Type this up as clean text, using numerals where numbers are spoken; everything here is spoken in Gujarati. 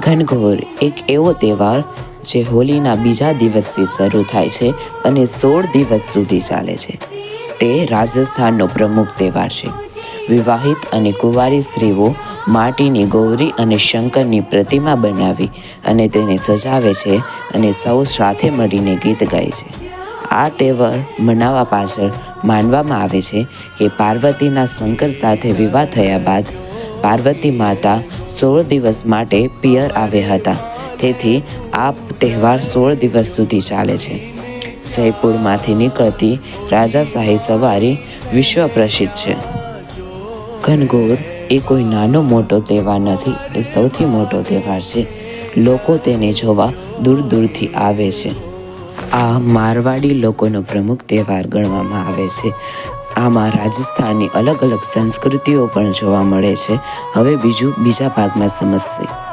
ઘનઘોર એક એવો તહેવાર જે હોળીના બીજા દિવસથી શરૂ થાય છે અને 16 દિવસ સુધી ચાલે છે. તે રાજસ્થાનનો પ્રમુખ તહેવાર છે. વિવાહિત અને કુંવારી સ્ત્રીઓ માટીની ગૌરી અને શંકરની પ્રતિમા બનાવી અને તેને સજાવે છે અને સૌ સાથે મળીને ગીત ગાય છે. આ તહેવાર મનાવવા પાછળ માનવામાં આવે છે કે પાર્વતીના શંકર સાથે વિવાહ થયા બાદ પાર્વતી માતા 16 દિવસ માટે પિયર આવ્યા હતા. તેથી આ તહેવાર 16 દિવસ સુધી ચાલે છે. જયપુરમાંથી નીકળતી રાજાશાહી સવારી વિશ્વ પ્રસિદ્ધ છે. ઘનઘોર એ કોઈ નાનો મોટો તહેવાર નથી, એ સૌથી મોટો તહેવાર છે. લોકો તેને જોવા દૂર દૂરથી આવે છે. આ મારવાડી લોકોનો પ્રમુખ તહેવાર ગણવામાં આવે છે. આમાં રાજસ્થાનની અલગ અલગ સંસ્કૃતિઓ પણ જોવા મળે છે. હવે બીજા ભાગમાં સમજશે.